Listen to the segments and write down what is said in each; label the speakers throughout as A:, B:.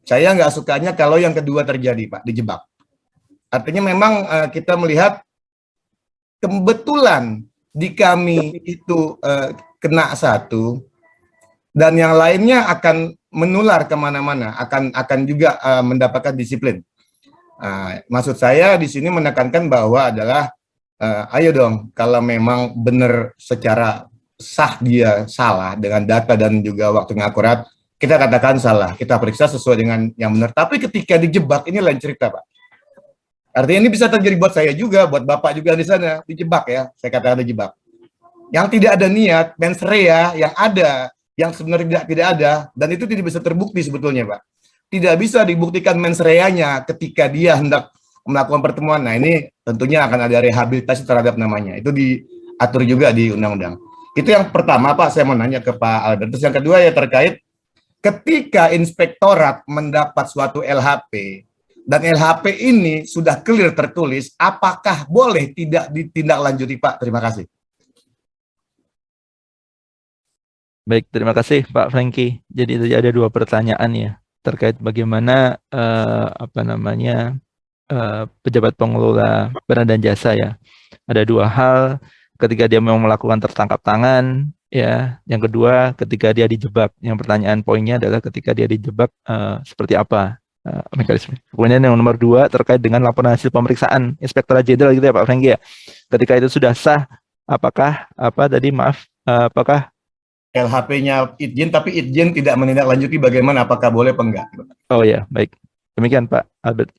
A: Saya nggak sukanya kalau yang kedua terjadi, Pak, dijebak. Artinya memang kita melihat kebetulan di kami itu kena satu, dan yang lainnya akan menular kemana-mana, akan juga mendapatkan disiplin. Maksud saya di sini menekankan bahwa adalah ayo dong, kalau memang benar secara sah dia salah dengan data dan juga waktu yang akurat, kita katakan salah, kita periksa sesuai dengan yang benar. Tapi ketika dijebak, ini lain cerita, Pak. Artinya ini bisa terjadi buat saya juga, buat Bapak juga di sana, dijebak ya, saya katakan dijebak. Yang tidak ada niat, mens rea, yang ada, yang sebenarnya tidak ada, dan itu tidak bisa terbukti sebetulnya, Pak. Tidak bisa dibuktikan mens rea-nya ketika dia hendak melakukan pertemuan. Nah, ini tentunya akan ada rehabilitasi terhadap namanya. Itu diatur juga di undang-undang. Itu yang pertama, Pak, saya mau nanya ke Pak Albert. Terus yang kedua ya terkait ketika inspektorat mendapat suatu LHP, dan LHP ini sudah clear tertulis, apakah boleh tidak ditindaklanjuti, Pak? Terima kasih.
B: Baik, terima kasih Pak Franky. Jadi ada dua pertanyaan ya terkait bagaimana pejabat pengelola barang dan jasa ya. Ada dua hal, ketika dia memang melakukan tertangkap tangan ya. Yang kedua, ketika dia dijebak. Yang pertanyaan poinnya adalah ketika dia dijebak seperti apa mekanisme. Kemudian yang nomor dua terkait dengan laporan hasil pemeriksaan Inspektorat Jenderal gitu ya Pak Franky ya. Ketika itu sudah sah, apakah apakah
A: LHP-nya Itjen, tapi Itjen tidak menindaklanjuti bagaimana, apakah boleh apa enggak?
B: Oh ya, baik. Demikian Pak Albert.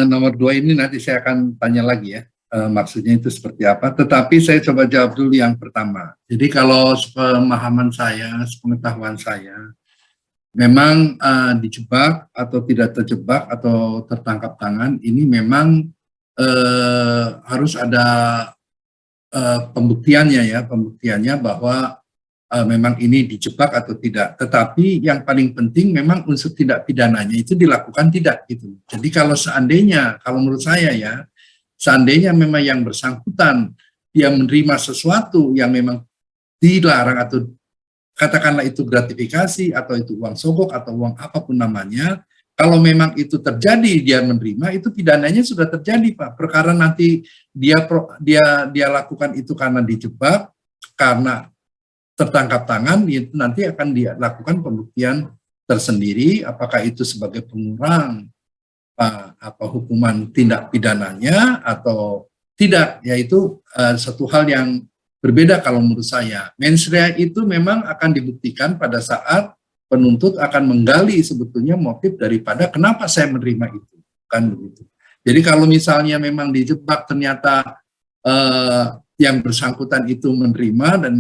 C: Nomor dua ini nanti saya akan tanya lagi ya, maksudnya itu seperti apa. Tetapi saya coba jawab dulu yang pertama. Jadi kalau pemahaman saya, sepengetahuan saya, memang dijebak atau tidak terjebak atau tertangkap tangan, ini memang harus ada pembuktiannya bahwa memang ini dijebak atau tidak. Tetapi yang paling penting memang unsur tindak pidananya itu dilakukan tidak gitu. Jadi kalau seandainya, kalau menurut saya ya, seandainya memang yang bersangkutan dia menerima sesuatu yang memang dilarang atau katakanlah itu gratifikasi atau itu uang sogok atau uang apapun namanya, kalau memang itu terjadi dia menerima, itu pidananya sudah terjadi Pak. Perkara nanti dia lakukan itu karena dijebak, karena tertangkap tangan, itu nanti akan dilakukan pembuktian tersendiri, apakah itu sebagai pengurang hukuman tindak pidananya atau tidak, yaitu satu hal yang berbeda kalau menurut saya. Mens rea itu memang akan dibuktikan pada saat penuntut akan menggali sebetulnya motif daripada kenapa saya menerima itu, kan begitu. Jadi kalau misalnya memang dijebak ternyata yang bersangkutan itu menerima dan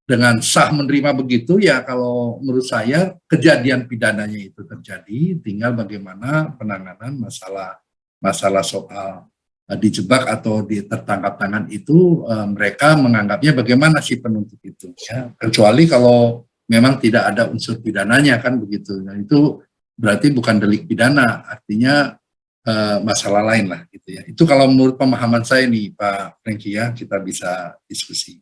C: dengan sah menerima begitu, ya kalau menurut saya kejadian pidananya itu terjadi, tinggal bagaimana penanganan masalah soal dijebak atau tertangkap tangan itu, mereka menganggapnya bagaimana si penuntut itu ya. Kecuali kalau memang tidak ada unsur pidananya kan begitu. Nah itu berarti bukan delik pidana, artinya masalah lain lah gitu ya. Itu kalau menurut pemahaman saya nih Pak Franky ya, kita bisa diskusi.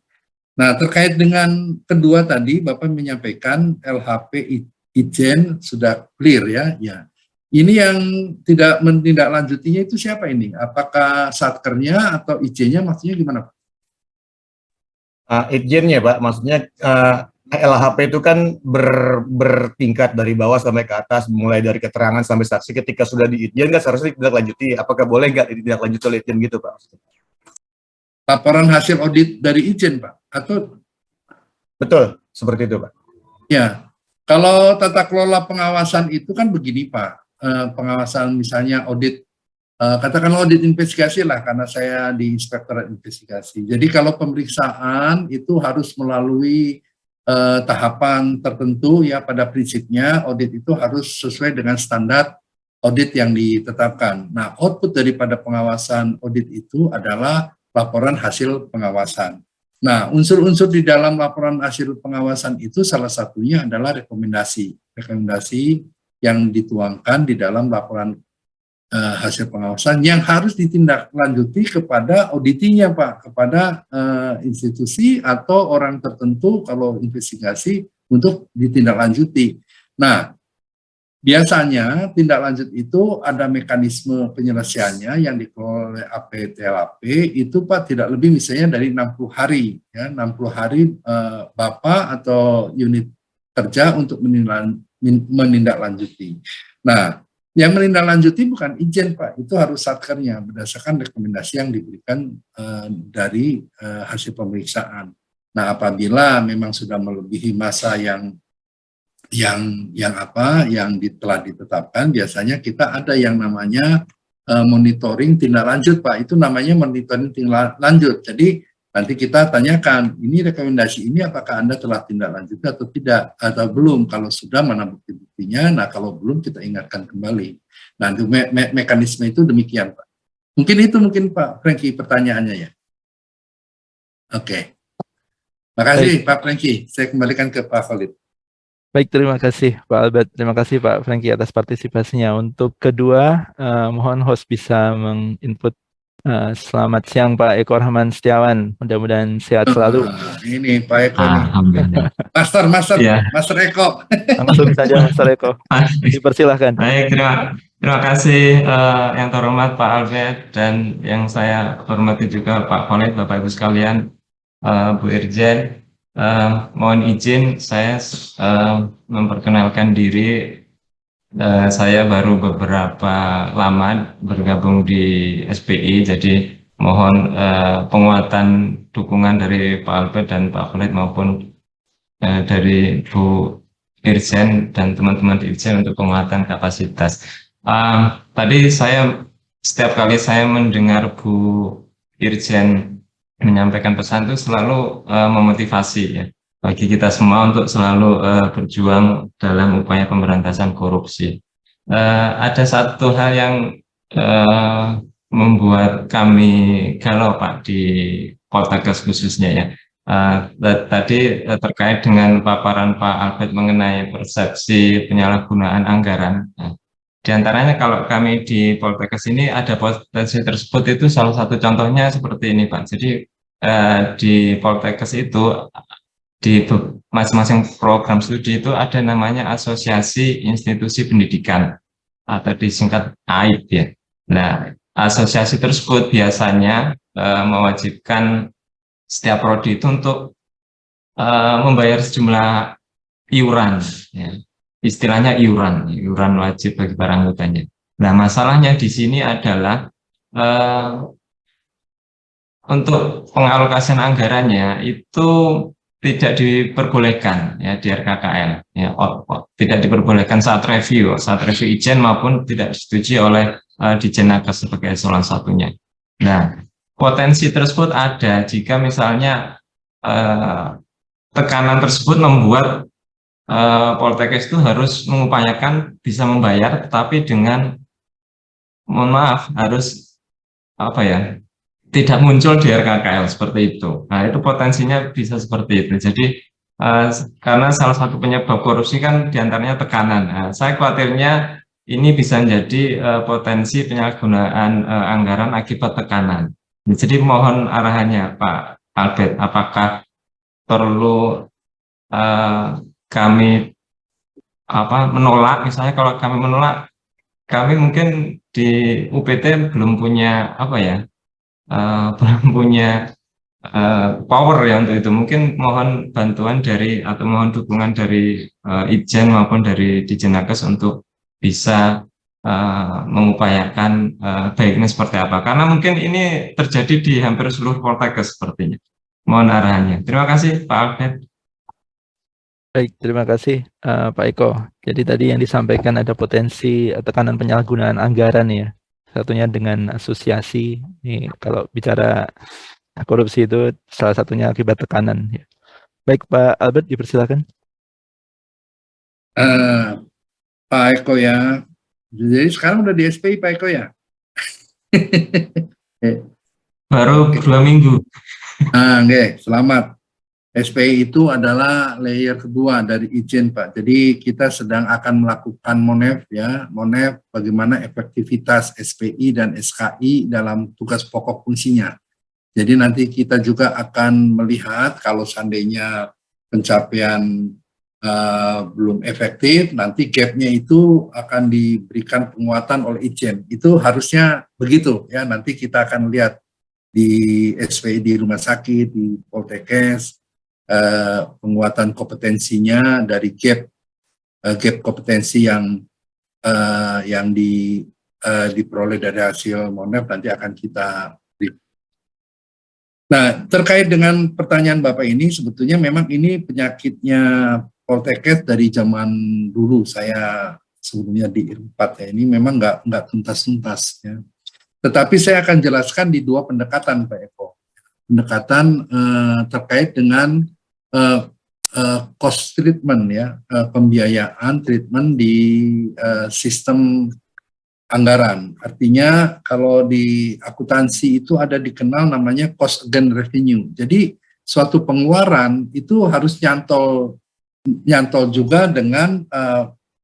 C: Nah terkait dengan kedua tadi Bapak menyampaikan LHP Itjen sudah clear ya. Ini yang tidak menindaklanjutinya itu siapa ini? Apakah Satkernya atau Itjennya, maksudnya gimana Pak?
A: Itjennya Pak, maksudnya LHP itu kan bertingkat dari bawah sampai ke atas, mulai dari keterangan sampai saksi. Ketika sudah di Itjen kan seharusnya ditindaklanjuti. Apakah boleh nggak ditindaklanjuti oleh Itjen gitu Pak?
C: Laporan hasil audit dari Itjen Pak? Atau
A: betul, seperti itu Pak.
C: Ya, kalau tata kelola pengawasan itu kan begini Pak, pengawasan misalnya audit, katakanlah audit investigasi lah, karena saya di Inspektorat Investigasi. Jadi kalau pemeriksaan itu harus melalui tahapan tertentu ya, pada prinsipnya audit itu harus sesuai dengan standar audit yang ditetapkan. Nah, output daripada pengawasan audit itu adalah laporan hasil pengawasan. Nah, unsur-unsur di dalam laporan hasil pengawasan itu salah satunya adalah rekomendasi yang dituangkan di dalam laporan hasil pengawasan yang harus ditindaklanjuti kepada auditinya Pak, kepada institusi atau orang tertentu kalau investigasi untuk ditindaklanjuti. Nah, biasanya tindak lanjut itu ada mekanisme penyelesaiannya yang dikelola oleh APTLAP itu Pak tidak lebih misalnya dari 60 hari ya, 60 hari Bapak atau unit kerja untuk menindaklanjuti. Nah, yang menindaklanjuti bukan izin Pak, itu harus satkernya berdasarkan rekomendasi yang diberikan dari hasil pemeriksaan. Nah, apabila memang sudah melebihi masa yang telah ditetapkan, biasanya kita ada yang namanya monitoring tindak lanjut Pak, itu namanya monitoring tindak lanjut. Jadi nanti kita tanyakan, ini rekomendasi ini apakah Anda telah tindak lanjut atau tidak, atau belum. Kalau sudah, mana bukti-buktinya. Nah, kalau belum, kita ingatkan kembali. Nah, itu mekanisme itu demikian Pak. Mungkin Pak Franky pertanyaannya ya. Oke. Makasih Pak Franky. Saya kembalikan ke Pak Khalid.
B: Baik, terima kasih Pak Albert. Terima kasih Pak Franky atas partisipasinya. Untuk kedua, mohon host bisa menginput. Selamat siang Pak Eko Rahman Setiawan. Mudah-mudahan sehat selalu.
C: Ini Pak Eko nih.
D: Alhamdulillah.
C: Master Eko.
B: Langsung saja Master Eko. Dipersilahkan.
D: Baik, terima kasih yang terhormat Pak Albert dan yang saya hormati juga Pak Khalid, Bapak Ibu sekalian, Bu Irjen. Mohon izin saya memperkenalkan diri. Saya baru beberapa lama bergabung di SPI, jadi mohon penguatan dukungan dari Pak Albert dan Pak Khalid maupun dari Bu Irjen dan teman-teman di Irjen untuk penguatan kapasitas. Tadi setiap kali saya mendengar Bu Irjen menyampaikan pesan itu selalu memotivasi ya bagi kita semua untuk selalu berjuang dalam upaya pemberantasan korupsi. Ada satu hal yang membuat kami galau Pak di Poltekkes khususnya ya. Tadi terkait dengan paparan Pak Albert mengenai persepsi penyalahgunaan anggaran. Di antaranya kalau kami di Poltekkes ini ada potensi tersebut itu salah satu contohnya seperti ini Pak. Jadi di Poltekkes itu di masing-masing program studi itu ada namanya Asosiasi Institusi Pendidikan atau disingkat AIP ya. Nah, asosiasi tersebut biasanya mewajibkan setiap prodi itu untuk membayar sejumlah iuran ya. Istilahnya iuran wajib bagi para anggotanya. Nah, masalahnya di sini adalah untuk pengalokasian anggarannya itu tidak diperbolehkan ya di RKKL ya, tidak diperbolehkan saat review izin maupun tidak disetujui oleh Ditjenaker sebagai eselon satunya. Nah, potensi tersebut ada jika misalnya tekanan tersebut membuat Poltekkes itu harus mengupayakan bisa membayar, tetapi dengan mohon maaf harus tidak muncul di RKKL seperti itu. Nah, itu potensinya bisa seperti itu. Jadi karena salah satu penyebab korupsi kan diantaranya tekanan. Nah, saya khawatirnya ini bisa menjadi potensi penyalahgunaan anggaran akibat tekanan. Jadi mohon arahannya Pak Albert, apakah perlu kami menolak, misalnya kalau kami menolak, kami mungkin di UPT belum punya belum punya power ya untuk itu. Mungkin mohon bantuan dari atau mohon dukungan dari Itjen maupun dari Ditjenaker untuk bisa mengupayakan baiknya seperti apa. Karena mungkin ini terjadi di hampir seluruh Poltekkes sepertinya. Mohon arahannya. Terima kasih Pak Albert.
B: Baik, terima kasih Pak Eko. Jadi tadi yang disampaikan ada potensi tekanan penyalahgunaan anggaran ya. Satunya dengan asosiasi. Nih, kalau bicara korupsi itu salah satunya akibat tekanan. Ya. Baik Pak Albert, dipersilakan.
C: Pak Eko ya. Jadi sekarang udah di SPI Pak Eko ya?
D: Baru 2 minggu.
C: Oke, selamat. SPI itu adalah layer kedua dari izin Pak. Jadi kita sedang akan melakukan MONEF ya, MONEF bagaimana efektivitas SPI dan SKI dalam tugas pokok fungsinya. Jadi nanti kita juga akan melihat kalau seandainya pencapaian belum efektif, nanti gapnya itu akan diberikan penguatan oleh Ijen. Itu harusnya begitu ya. Nanti kita akan lihat di SPI di rumah sakit, di Poltekkes, penguatan kompetensinya dari gap kompetensi yang diperoleh dari hasil Monef nanti akan kita beri. Nah, terkait dengan pertanyaan Bapak ini, sebetulnya memang ini penyakitnya Poltekkes dari zaman dulu. Saya sebelumnya di IR4 ya, ini memang nggak tuntas-tuntas ya. Tetapi saya akan jelaskan di dua pendekatan Pak Eko. Pendekatan terkait dengan cost treatment ya, pembiayaan treatment di sistem anggaran. Artinya kalau di akuntansi itu ada dikenal namanya cost against revenue. Jadi suatu pengeluaran itu harus nyantol juga dengan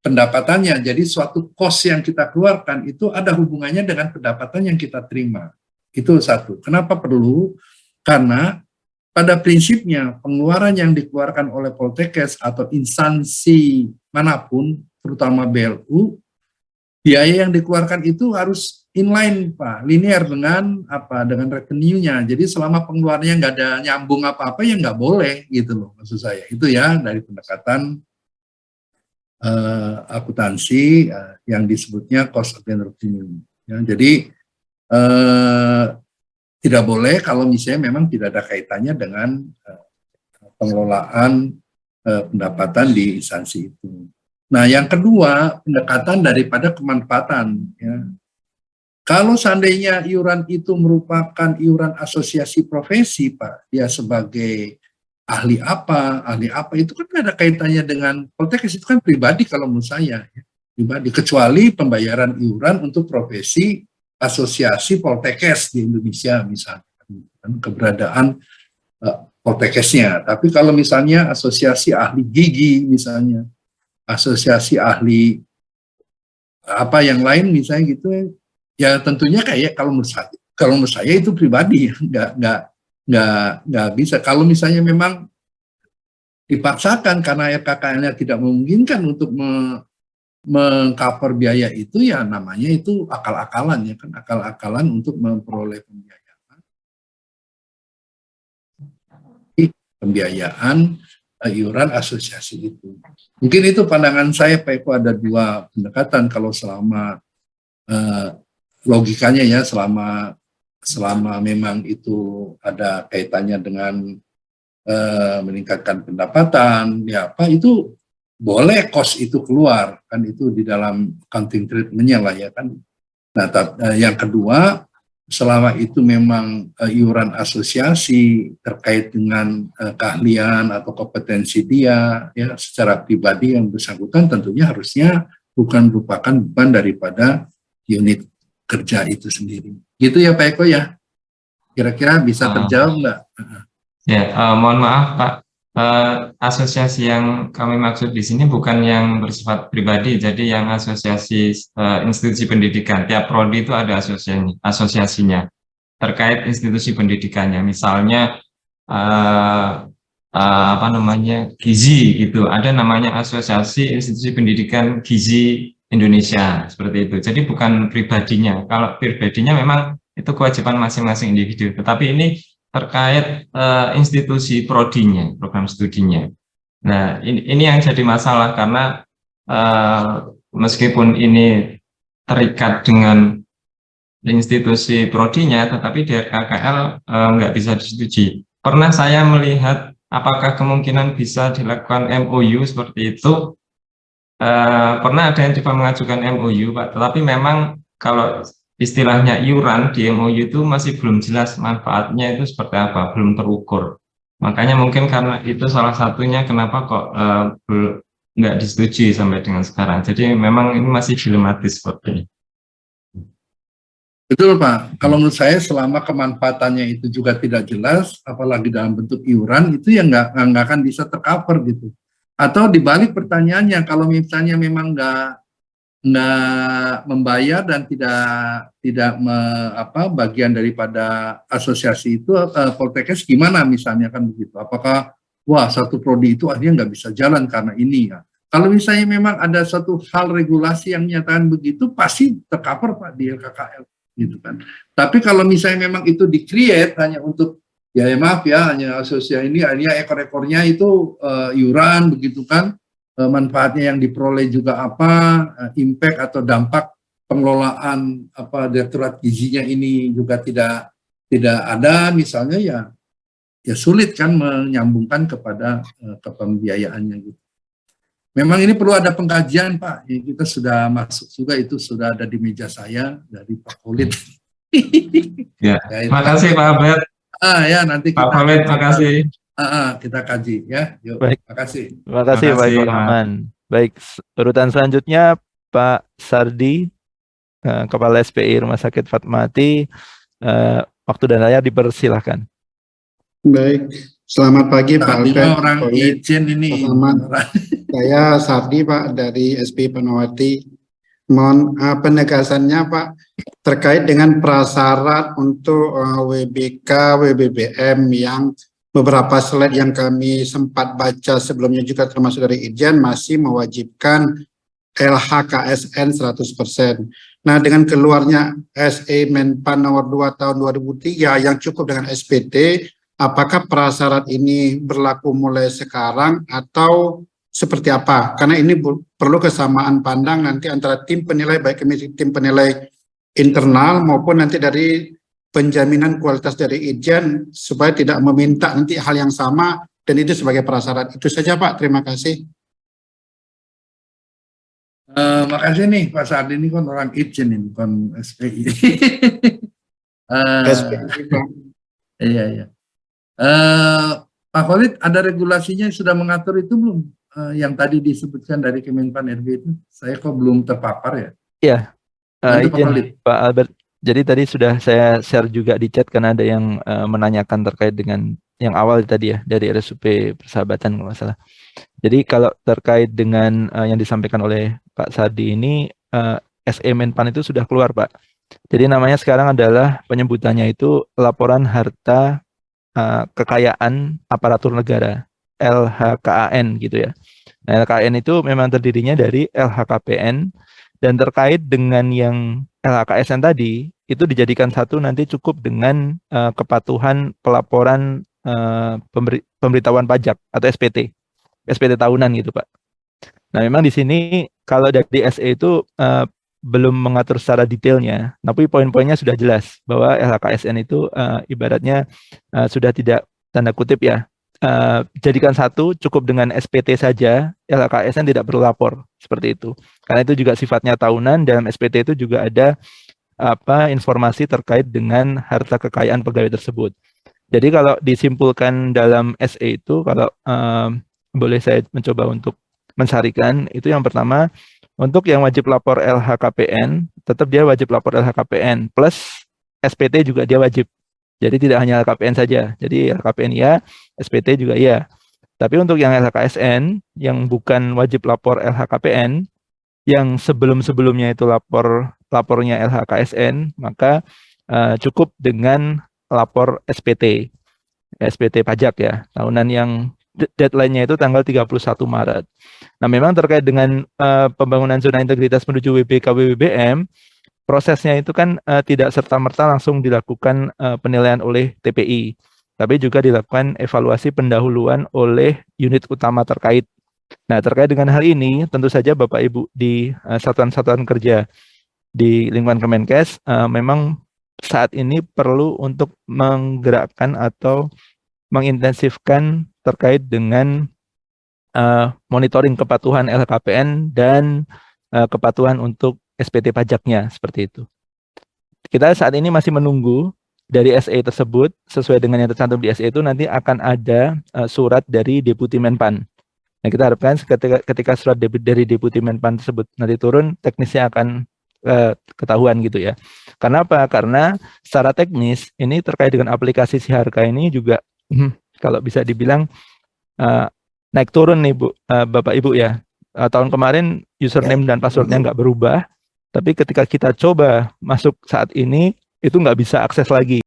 C: pendapatannya. Jadi suatu cost yang kita keluarkan itu ada hubungannya dengan pendapatan yang kita terima. Itu satu. Kenapa perlu? Karena pada prinsipnya pengeluaran yang dikeluarkan oleh Poltekkes atau instansi manapun, terutama BLU, biaya yang dikeluarkan itu harus inline Pak, linear dengan revenue-nya. Jadi selama pengeluarannya nggak ada nyambung apa-apa ya nggak boleh gitu loh maksud saya. Itu ya dari pendekatan akuntansi yang disebutnya cost against revenue. Ya, jadi tidak boleh kalau misalnya memang tidak ada kaitannya dengan pengelolaan pendapatan di instansi itu. Nah, yang kedua pendekatan daripada kemanfaatan. Ya. Kalau seandainya iuran itu merupakan iuran asosiasi profesi, Pak, dia sebagai ahli apa itu kan ada kaitannya dengan Poltekkes, itu kan pribadi kalau menurut saya ya. Pribadi, kecuali pembayaran iuran untuk profesi asosiasi Poltekkes di Indonesia misalnya, keberadaan Poltekkesnya. Tapi kalau misalnya asosiasi ahli gigi misalnya, asosiasi ahli apa yang lain misalnya gitu, ya tentunya kayak kalau menurut saya itu pribadi, nggak bisa. Kalau misalnya memang dipaksakan karena RKKN-nya tidak memungkinkan untuk mengcover biaya itu, ya namanya itu akal-akalan ya kan, akal-akalan untuk memperoleh pembiayaan iuran asosiasi itu. Mungkin itu pandangan saya Pak Eko, ada dua pendekatan kalau selama logikanya ya, selama memang itu ada kaitannya dengan meningkatkan pendapatan ya Pak, itu boleh cost itu keluar kan, itu di dalam accounting treatment-nya lah ya kan. Nah, yang kedua, selama itu memang iuran asosiasi terkait dengan keahlian atau kompetensi dia ya secara pribadi yang bersangkutan, tentunya harusnya bukan merupakan beban daripada unit kerja itu sendiri. Gitu ya Pak Eko ya. Kira-kira bisa terjawab nggak?
D: Ya, mohon maaf Pak. Asosiasi yang kami maksud di sini bukan yang bersifat pribadi, jadi yang asosiasi institusi pendidikan. Tiap prodi itu ada asosiasinya terkait institusi pendidikannya. Misalnya gizi gitu, ada namanya asosiasi institusi pendidikan gizi Indonesia seperti itu. Jadi bukan pribadinya. Kalau pribadinya memang itu kewajiban masing-masing individu. Tetapi ini terkait institusi prodinya, program studinya. Nah, ini yang jadi masalah karena meskipun ini terikat dengan institusi prodinya, tetapi di RKKL nggak bisa disetujui. Pernah saya melihat apakah kemungkinan bisa dilakukan MOU seperti itu. Pernah ada yang coba mengajukan MOU, Pak, tetapi memang kalau istilahnya iuran di MOU itu masih belum jelas manfaatnya itu seperti apa, belum terukur. Makanya mungkin karena itu salah satunya kenapa kok nggak disetujui sampai dengan sekarang. Jadi memang ini masih dilematis seperti ini.
C: Betul Pak, kalau menurut saya selama kemanfaatannya itu juga tidak jelas, apalagi dalam bentuk iuran, itu ya nggak akan bisa tercover gitu. Atau dibalik pertanyaannya, kalau misalnya memang nggak membayar dan tidak bagian daripada asosiasi itu, Poltekkes gimana misalnya kan begitu? Apakah wah satu prodi itu akhirnya nggak bisa jalan karena ini ya. Kalau misalnya memang ada satu hal regulasi yang menyatakan begitu, pasti tercover Pak di LKKL, gitu kan. Tapi kalau misalnya memang itu di-create hanya untuk, ya maaf ya, hanya asosiasi ini, hanya ekor-ekornya itu iuran, begitu kan, manfaatnya yang diperoleh juga apa, impact atau dampak pengelolaan apa direktorat gizinya ini juga tidak ada, misalnya ya sulit kan menyambungkan kepada pembiayaannya gitu. Memang ini perlu ada pengkajian Pak. Ya, kita sudah masuk juga, itu sudah ada di meja saya dari Pak Khalid.
D: Ya,
C: Ya,
D: terima kasih Pak Albert.
C: Ya nanti
D: Pak
C: kita
D: Khalid, terima kasih.
C: kita kaji ya. Yuk,
B: Baik.
C: terima kasih.
B: Terima kasih
D: Terima
B: Pak
D: kasih,
B: Ibu Rahman. Baik, urutan selanjutnya Pak Sardi, Kepala SPI Rumah Sakit Fatmawati. Waktu dan layar dipersilahkan.
E: Baik, selamat pagi Pak
C: Tadi
E: Alfred.
C: orang izin ini.
E: Selamat. Saya Sardi Pak dari SPI Fatmawati. Mohon penegasannya Pak terkait dengan prasyarat untuk WBK, WBBM yang beberapa slide yang kami sempat baca sebelumnya juga termasuk dari Irjen masih mewajibkan LHKSN 100%. Nah, dengan keluarnya SE Menpan nomor 2 tahun 2003 yang cukup dengan SPT, apakah prasyarat ini berlaku mulai sekarang atau seperti apa? Karena ini perlu kesamaan pandang nanti antara tim penilai, baik tim penilai internal maupun nanti dari penjaminan kualitas dari Irjen, supaya tidak meminta nanti hal yang sama dan itu sebagai prasyarat. Itu saja Pak, terima kasih.
C: Makasih nih Pak Sardi, ini kan orang Irjen ini, bukan SPI.
E: SPI Pak.
C: Iya. Pak Khalid, ada regulasinya yang sudah mengatur itu belum? Yang tadi disebutkan dari Kemenpan RB itu, saya kok belum terpapar ya?
B: Iya,
C: Izin
B: Pak Albert. Jadi tadi sudah saya share juga di chat karena ada yang menanyakan terkait dengan yang awal tadi ya, dari RSUP Persahabatan kalau nggak salah. Jadi kalau terkait dengan yang disampaikan oleh Pak Sardi ini, SE Menpan itu sudah keluar Pak. Jadi namanya sekarang adalah penyebutannya itu laporan harta kekayaan aparatur negara, LHKAN gitu ya. Nah, LHKAN itu memang terdirinya dari LHKPN, dan terkait dengan yang LHKSN tadi itu dijadikan satu nanti cukup dengan kepatuhan pelaporan pemberitahuan pajak atau SPT tahunan gitu Pak. Nah memang di sini kalau dari SE itu belum mengatur secara detailnya, tapi poin-poinnya sudah jelas bahwa LHKSN itu ibaratnya sudah tidak, tanda kutip ya, jadikan satu cukup dengan SPT saja, LHKSN tidak perlu lapor seperti itu. Karena itu juga sifatnya tahunan, dalam SPT itu juga ada informasi terkait dengan harta kekayaan pegawai tersebut. Jadi kalau disimpulkan dalam SE itu, kalau boleh saya mencoba untuk mensarikan, itu yang pertama, untuk yang wajib lapor LHKPN, tetap dia wajib lapor LHKPN, plus SPT juga dia wajib. Jadi tidak hanya LHKPN saja, jadi LHKPN iya, SPT juga iya. Tapi untuk yang LHKSN, yang bukan wajib lapor LHKPN, yang sebelum-sebelumnya itu lapornya LHKSN, maka cukup dengan lapor SPT pajak ya, tahunan yang deadline-nya itu tanggal 31 Maret. Nah, memang terkait dengan pembangunan zona integritas menuju WBK WBBM, prosesnya itu kan tidak serta-merta langsung dilakukan penilaian oleh TPI, tapi juga dilakukan evaluasi pendahuluan oleh unit utama terkait. Nah, terkait dengan hal ini, tentu saja Bapak Ibu di satuan-satuan kerja di lingkungan Kemenkes memang saat ini perlu untuk menggerakkan atau mengintensifkan terkait dengan monitoring kepatuhan LHKPN dan kepatuhan untuk SPT pajaknya, seperti itu. Kita saat ini masih menunggu dari SE tersebut, sesuai dengan yang tercantum di SE itu nanti akan ada surat dari Deputi Menpan. Nah, kita harapkan ketika surat dari Deputi Menpan tersebut nanti turun, teknisnya akan ketahuan gitu ya. Karena apa? Karena secara teknis ini terkait dengan aplikasi Siharka ini juga kalau bisa dibilang naik turun nih Bu, Bapak Ibu ya. Tahun kemarin username dan passwordnya nggak berubah, tapi ketika kita coba masuk saat ini itu nggak bisa akses lagi.